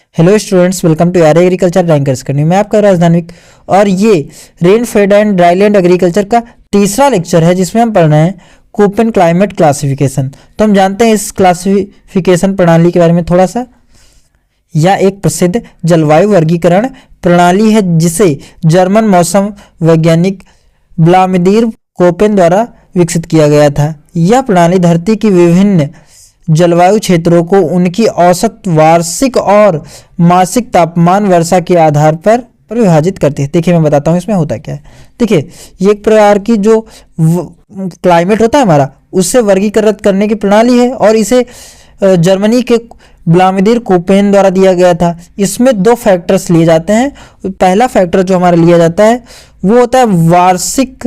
Hello students, welcome to our agriculture rankers करनी। मैं आपका राजधानिक और ये rain fed and dryland agriculture का तीसरा लेक्चर है जिसमें हम पढ़ रहे हैं कोपेन क्लाइमेट क्लासिफिकेशन। तो हम जानते हैं इस क्लासिफिकेशन प्रणाली के बारे में थोड़ा सा। यह एक प्रसिद्ध जलवायु वर्गीकरण प्रणाली है जिसे जर्मन मौसम वैज्ञानिक व्लादिमीर कोपेन द्वारा विकसित किया गया था। यह प्रणाली धरती की विभिन्न जलवायु क्षेत्रों को उनकी औसत वार्षिक और मासिक तापमान वर्षा के आधार पर विभाजित करती है। देखिए मैं बताता हूँ इसमें होता क्या है। देखिए ये एक प्रकार की जो क्लाइमेट होता है हमारा उससे वर्गीकृत करने की प्रणाली है और इसे जर्मनी के व्लादिमीर कोपेन द्वारा दिया गया था। इसमें दो फैक्टर्स लिए जाते हैं। पहला फैक्टर जो हमारा लिया जाता है वो होता है वार्षिक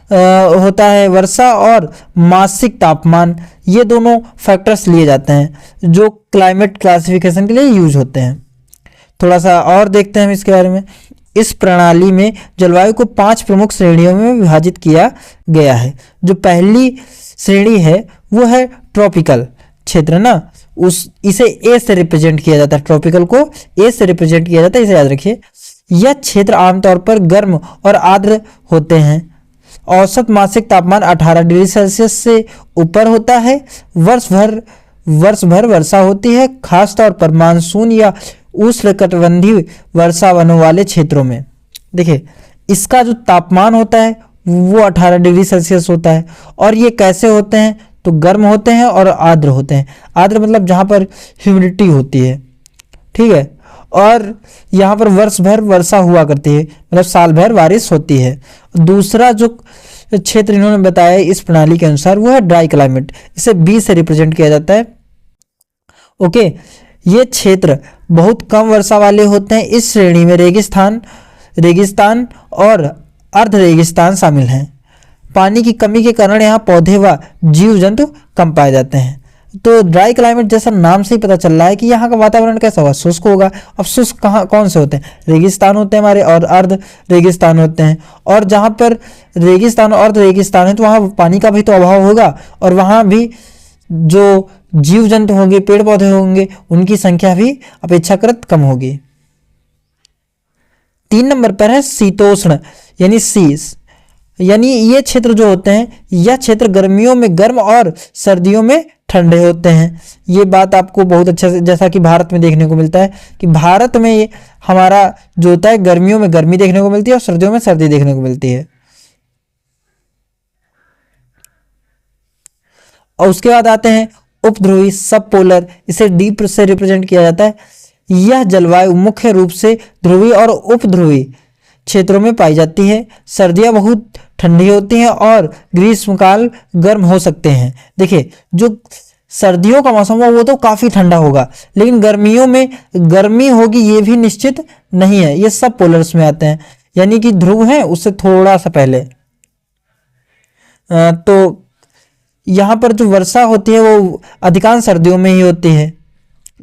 होता है वर्षा और मासिक तापमान। ये दोनों फैक्टर्स लिए जाते हैं जो क्लाइमेट क्लासिफिकेशन के लिए यूज होते हैं। थोड़ा सा और देखते हैं हम इसके बारे में। इस प्रणाली में जलवायु को 5 प्रमुख श्रेणियों में विभाजित किया गया है। जो पहली श्रेणी है वो है ट्रॉपिकल क्षेत्र ना, इसे ए से रिप्रेजेंट किया जाता है। ट्रॉपिकल को ए से रिप्रेजेंट किया जाता है, इसे याद रखिए। यह क्षेत्र आमतौर पर गर्म और आर्द्र होते हैं। औसत मासिक तापमान 18 डिग्री सेल्सियस से ऊपर होता है। वर्ष भर वर्षा होती है, खासतौर पर मानसून या उष्णकटिबंधीय वर्षा वनों वाले क्षेत्रों में। देखिए इसका जो तापमान होता है वो 18 डिग्री सेल्सियस होता है। और ये कैसे होते हैं तो गर्म होते हैं और आर्द्र होते हैं। आर्द्र मतलब जहाँ पर ह्यूमिडिटी होती है, ठीक है। और यहाँ पर वर्ष भर वर्षा हुआ करती है, मतलब साल भर बारिश होती है। दूसरा जो क्षेत्र इन्होंने बताया इस प्रणाली के अनुसार वो है ड्राई क्लाइमेट, इसे बी से रिप्रेजेंट किया जाता है। ओके, ये क्षेत्र बहुत कम वर्षा वाले होते हैं। इस श्रेणी में रेगिस्तान और अर्ध रेगिस्तान शामिल हैं। पानी की कमी के कारण यहाँ पौधे व जीव जंतु कम पाए जाते हैं। तो ड्राई क्लाइमेट जैसा नाम से ही पता चल रहा है कि यहाँ का वातावरण कैसा होगा, शुष्क होगा। अब शुष्क कौन से होते हैं? रेगिस्तान होते हैं हमारे और अर्ध रेगिस्तान होते हैं। और जहाँ पर रेगिस्तान और अर्ध रेगिस्तान है तो वहाँ पानी का भी तो अभाव होगा और वहाँ भी जो जीव जंतु होंगे, पेड़ पौधे होंगे, उनकी संख्या भी अपेक्षाकृत कम होगी। 3 नंबर पर है शीतोष्ण यानी सीस, यानी ये क्षेत्र जो होते हैं, यह क्षेत्र गर्मियों में गर्म और सर्दियों में ठंडे होते हैं। ये बात आपको बहुत अच्छा से, जैसा कि भारत में देखने को मिलता है कि भारत में ये हमारा जो होता है गर्मियों में गर्मी देखने को मिलती है और सर्दियों में सर्दी देखने को मिलती है। और उसके बाद आते हैं उपध्रुवी सब पोलर, इसे डी से रिप्रेजेंट किया जाता है। यह जलवायु मुख्य रूप से ध्रुवीय और उपध्रुवी क्षेत्रों में पाई जाती है। सर्दियां बहुत ठंडी होती हैं और ग्रीष्मकाल गर्म हो सकते हैं। देखिए जो सर्दियों का मौसम होगा वो तो काफ़ी ठंडा होगा, लेकिन गर्मियों में गर्मी होगी ये भी निश्चित नहीं है। ये सब पोलर्स में आते हैं, यानी कि ध्रुव है उससे थोड़ा सा पहले। तो यहाँ पर जो वर्षा होती है वो अधिकांश सर्दियों में ही होती है।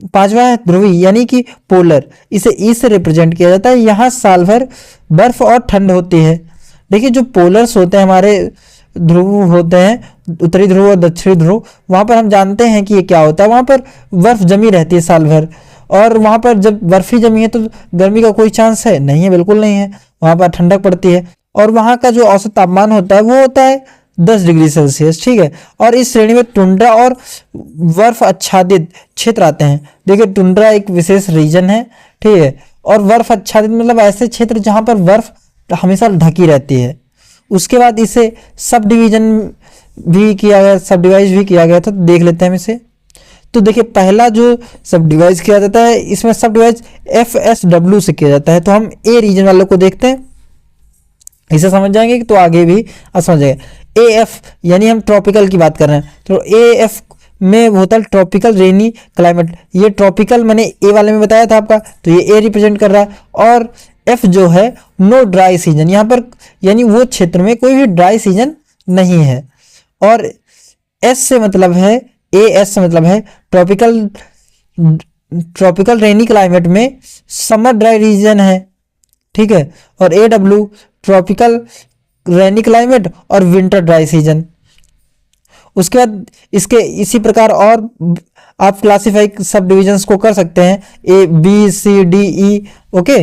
5वां है ध्रुवी यानी कि पोलर, इसे ई से रिप्रेजेंट किया जाता है। यहाँ साल भर बर्फ और ठंड होती है। देखिए जो पोलर्स होते हैं हमारे ध्रुव होते हैं, उत्तरी ध्रुव और दक्षिणी ध्रुव, वहाँ पर हम जानते हैं कि ये क्या होता है। वहाँ पर बर्फ जमी रहती है साल भर, और वहाँ पर जब बर्फ ही जमी है तो गर्मी का कोई चांस है नहीं है, बिल्कुल नहीं है। वहाँ पर ठंडक पड़ती है और वहाँ का जो औसत तापमान होता है वो होता है 10 डिग्री सेल्सियस, ठीक है। और इस श्रेणी में टुंड्रा और बर्फ आच्छादित क्षेत्र आते हैं। देखिए टुंड्रा एक विशेष रीजन है, ठीक है, और बर्फ आच्छादित मतलब ऐसे क्षेत्र जहाँ पर बर्फ हमेशा ढकी रहती है। उसके बाद इसे सब डिवाइज भी किया गया था। देख लेते हैं हम इसे। तो देखिए पहला जो सब डिवाइज किया जाता है, इसमें सब डिवाइज FSW से किया जाता है। तो हम ए रीजन वालों को देखते हैं, इसे समझ जाएंगे तो आगे भी समझ जाएंगे। AF यानी हम ट्रॉपिकल की बात कर रहे हैं, तो AF में होता है ट्रॉपिकल रेनी क्लाइमेट। ये ट्रॉपिकल मैंने ए वाले में बताया था आपका, तो ये ए रिप्रेजेंट कर रहा है। और F जो है नो ड्राई सीजन, यहाँ पर यानी वो क्षेत्र में कोई भी ड्राई सीजन नहीं है। और S से मतलब है, AS से मतलब है ट्रॉपिकल रेनी क्लाइमेट में समर ड्राई रीजन है, ठीक है। और AW ट्रॉपिकल रेनी क्लाइमेट और विंटर ड्राई सीजन। उसके बाद इसके इसी प्रकार और आप क्लासीफाई सब डिविजन्स को कर सकते हैं, A B C D E. Okay,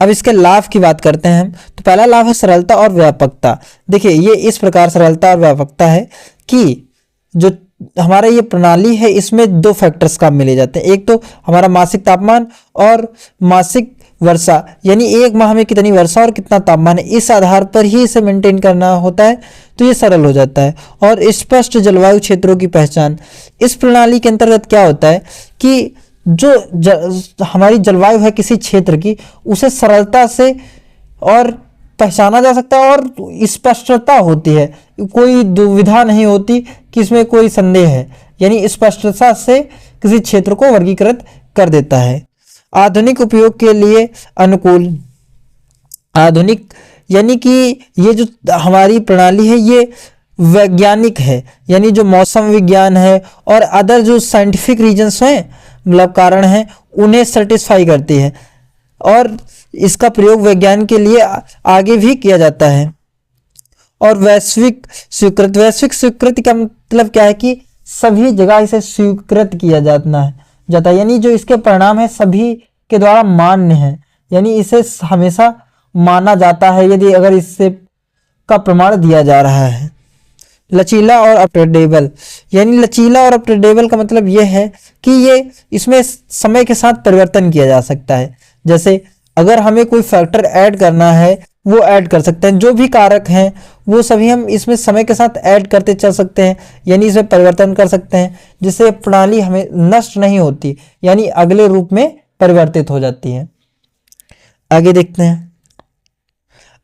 अब इसके लाभ की बात करते हैं हम। तो पहला लाभ है सरलता और व्यापकता। देखिए ये इस प्रकार सरलता और व्यापकता है कि जो हमारा ये प्रणाली है इसमें दो फैक्टर्स काम मिले जाते हैं। एक तो हमारा मासिक तापमान और मासिक वर्षा, यानी एक माह में कितनी वर्षा और कितना तापमान है, इस आधार पर ही इसे मेंटेन करना होता है। तो ये सरल हो जाता है। और स्पष्ट जलवायु क्षेत्रों की पहचान, इस प्रणाली के अंतर्गत क्या होता है कि जो हमारी जलवायु है किसी क्षेत्र की, उसे सरलता से और पहचाना जा सकता है और स्पष्टता होती है, कोई दुविधा नहीं होती कि इसमें कोई संदेह है, यानी स्पष्टता से किसी क्षेत्र को वर्गीकृत कर देता है। आधुनिक उपयोग के लिए अनुकूल, आधुनिक यानी कि ये जो हमारी प्रणाली है ये वैज्ञानिक है, यानी जो मौसम विज्ञान है और अदर जो साइंटिफिक रीजन्स हैं, मतलब कारण हैं, उन्हें सेटिस्फाई करती है और इसका प्रयोग विज्ञान के लिए आगे भी किया जाता है। और वैश्विक स्वीकृत, वैश्विक स्वीकृति का मतलब क्या है कि सभी जगह इसे स्वीकृत किया जाता है, यानी जो इसके परिणाम है सभी के द्वारा मान्य है, यानी इसे हमेशा माना जाता है यदि अगर इससे का प्रमाण दिया जा रहा है। लचीला और अपग्रेडेबल, यानी लचीला और अपग्रेडेबल का मतलब यह है कि ये इसमें समय के साथ परिवर्तन किया जा सकता है। जैसे अगर हमें कोई फैक्टर ऐड करना है वो ऐड कर सकते हैं, जो भी कारक हैं वो सभी हम इसमें समय के साथ ऐड करते चल सकते हैं, यानी इसमें परिवर्तन कर सकते हैं, जिससे प्रणाली हमें नष्ट नहीं होती, यानी अगले रूप में परिवर्तित हो जाती है। आगे देखते हैं।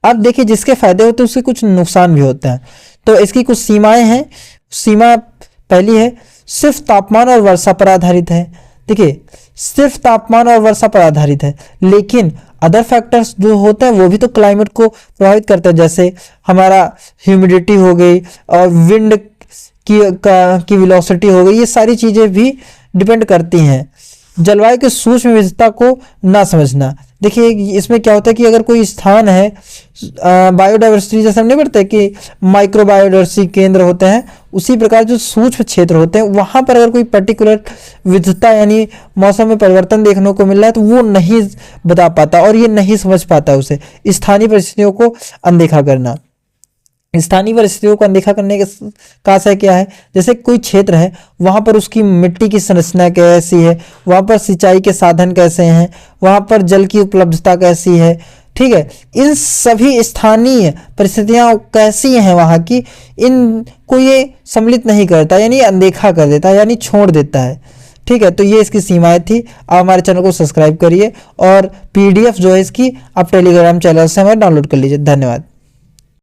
अब देखिए जिसके फायदे होते हैं उसके कुछ नुकसान भी होते हैं। तो इसकी कुछ सीमाएं हैं। सीमा पहली है सिर्फ तापमान और वर्षा पर आधारित है। देखिए सिर्फ तापमान और वर्षा पर आधारित है, लेकिन अदर फैक्टर्स जो होते हैं वो भी तो क्लाइमेट को प्रभावित करते हैं, जैसे हमारा ह्यूमिडिटी हो गई और विंड की वेलोसिटी हो गई, ये सारी चीज़ें भी डिपेंड करती हैं। जलवायु की सूक्ष्म विविधता को ना समझना, देखिए इसमें क्या होता है कि अगर कोई स्थान है, बायोडाइवर्सिटी जैसे हम नहीं पढ़ते कि माइक्रो बायोडाइवर्सिटी केंद्र होते हैं, उसी प्रकार जो सूक्ष्म क्षेत्र होते हैं वहाँ पर अगर कोई पर्टिकुलर विविधता यानी मौसम में परिवर्तन देखने को मिल रहा है तो वो नहीं बता पाता और ये नहीं समझ पाता उसे। स्थानीय परिस्थितियों को अनदेखा करना, स्थानीय परिस्थितियों को अनदेखा करने का आशय क्या है, जैसे कोई क्षेत्र है वहाँ पर उसकी मिट्टी की संरचना कैसी है, वहाँ पर सिंचाई के साधन कैसे हैं, वहाँ पर जल की उपलब्धता कैसी है, ठीक है, इन सभी स्थानीय परिस्थितियाँ कैसी हैं वहाँ की, इनको ये सम्मिलित नहीं करता, यानी अनदेखा कर देता है, यानी छोड़ देता है। ठीक है, तो ये इसकी सीमाएं थी। आप हमारे चैनल को सब्सक्राइब करिए और PDF जो है इसकी आप टेलीग्राम चैनल से हमें डाउनलोड कर लीजिए। धन्यवाद।